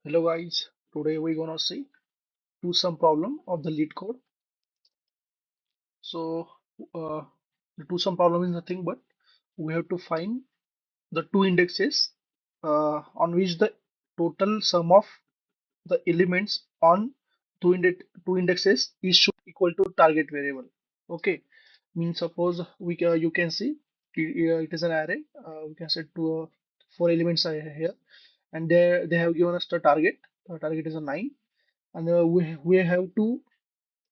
Hello guys, today we're gonna see do some problem of the lead code. So the do some problem is nothing but we have to find the two indexes on which the total sum of the elements on two indexes is should equal to target variable. Okay, means suppose you can see it is an array. We can set four elements are here, and they have given us the target. The target is a 9, and we have to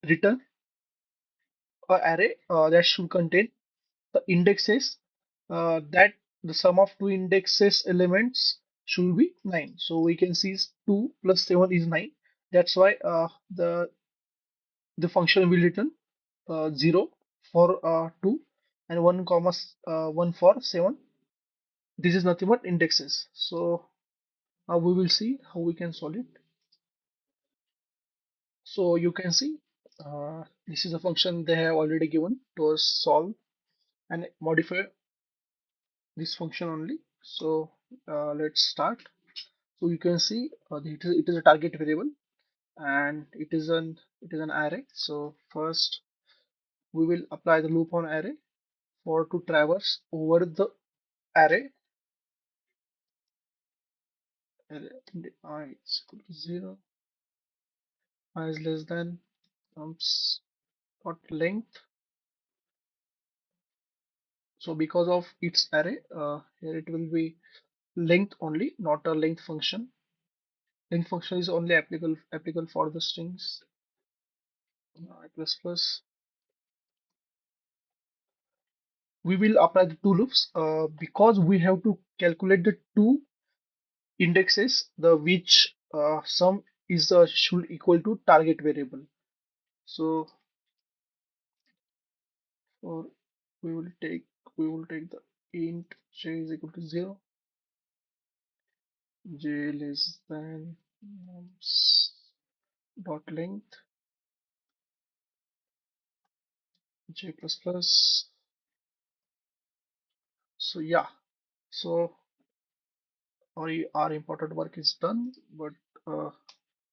return a array that should contain the indexes that the sum of two indexes elements should be 9. So we can see 2 plus 7 is 9. That's why the function will return 0 for 2 and 1 comma 1 for 7. This is nothing but indexes. So now we will see how we can solve it. So you can see this is a function they have already given to us solve and modify this function only. So let's start. So you can see it is a target variable and it is an array. So first we will apply the loop on array for to traverse over the array. Array I is equal to 0, I is less than dot length. So because of its array, here it will be length only, not a length function. Length function is only applicable for the strings. I plus plus. We will apply the two loops because we have to calculate the two indexes the which sum is should equal to target variable. So for we will take the int j is equal to 0, j less than dot length j plus plus. So yeah, so our important work is done, but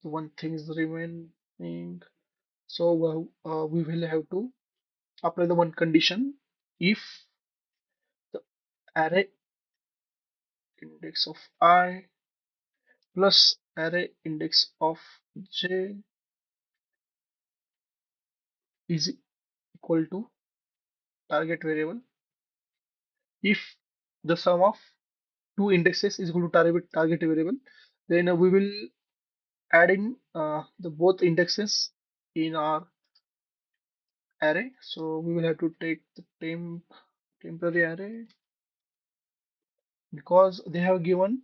one thing is remaining. So we will have to apply the one condition. If the array index of I plus array index of j is equal to target variable, if the sum of two indexes is equal to target variable, then we will add in the both indexes in our array. So we will have to take the temporary array because they have given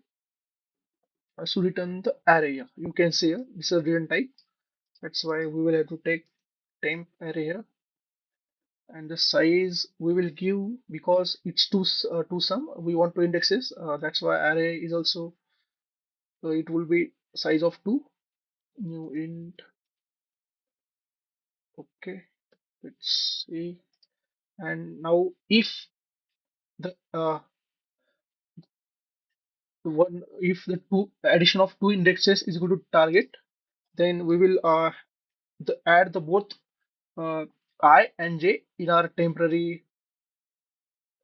us to return the array here. You can see here this is a return type. That's why we will have to take temp array here, and the size we will give because it's two sum. We want two indexes. That's why array is also it will be size of 2. New int. Okay, let's see. And now if the if the two addition of two indexes is equal to target, then we will add the both uh, I and j in our temporary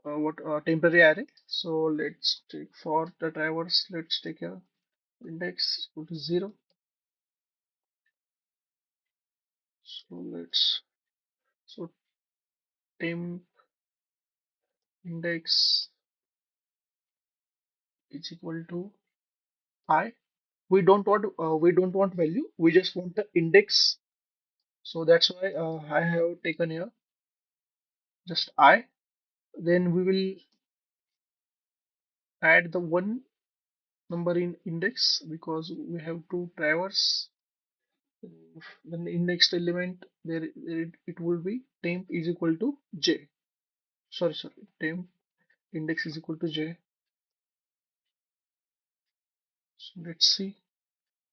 array. So let's take for the drivers, let's take a index equal to 0. So so temp index is equal to I. We don't want value, we just want the index. So that's why I have taken here just I. Then we will add the one number in index because we have to traverse. Then in next element it will be temp is equal to j. Sorry, temp index is equal to j. So let's see,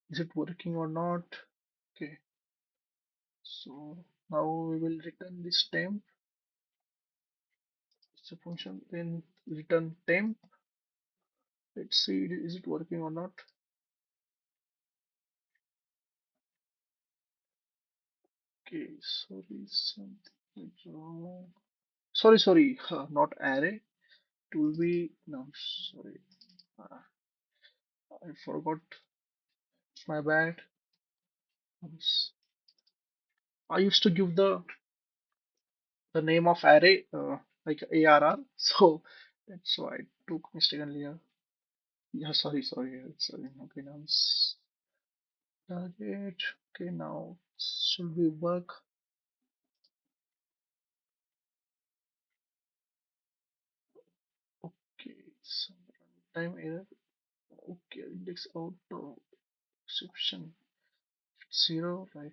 is it working or not? Okay, so now we will return this temp. It's a function, then return temp. Let's see, is it working or not? Okay, sorry, something is wrong. Sorry, not array. It will be no. Sorry, uh, I forgot. My bad. Oops. I used to give the name of array like ARR, so that's why I took mistakenly. Yeah, sorry. Sorry. Okay, now it's target. Okay, now should we work? Okay, some runtime error. Okay, index auto exception zero, right?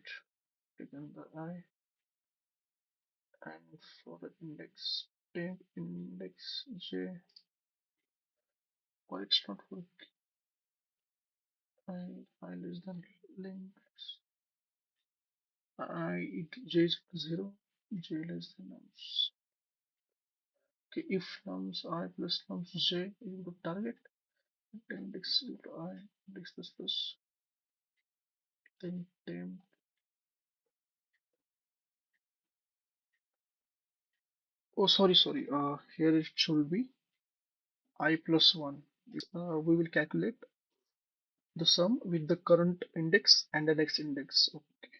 Taken the I, and for the index temp index j, why it's not working? I less than links. I it j is zero, j less than nums. Okay, if nums I plus nums j equal to target, then index equal to I, index plus then temp. Oh, sorry. Here it should be I plus 1. We will calculate the sum with the current index and the next index. Okay.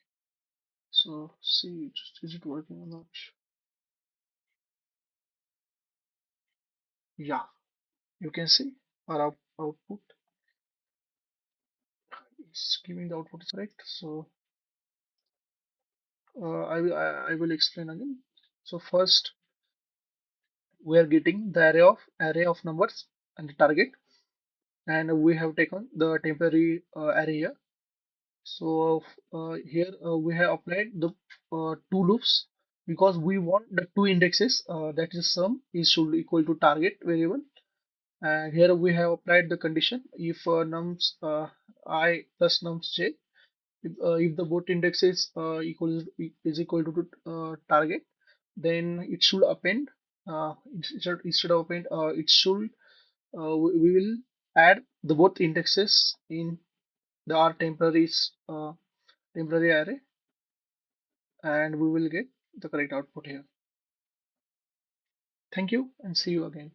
So see, is it working or not? Yeah, you can see our output is giving the output is correct. So I will explain again. So first we are getting the array of numbers and the target, and we have taken the temporary array here. So here we have applied the two loops because we want the two indexes that is sum is should equal to target variable, and here we have applied the condition if nums I plus nums j, if the both indexes is equal to target, then it should append instead of append it should we will add the both indexes in the our temporary array, and we will get the correct output here. Thank you and see you again.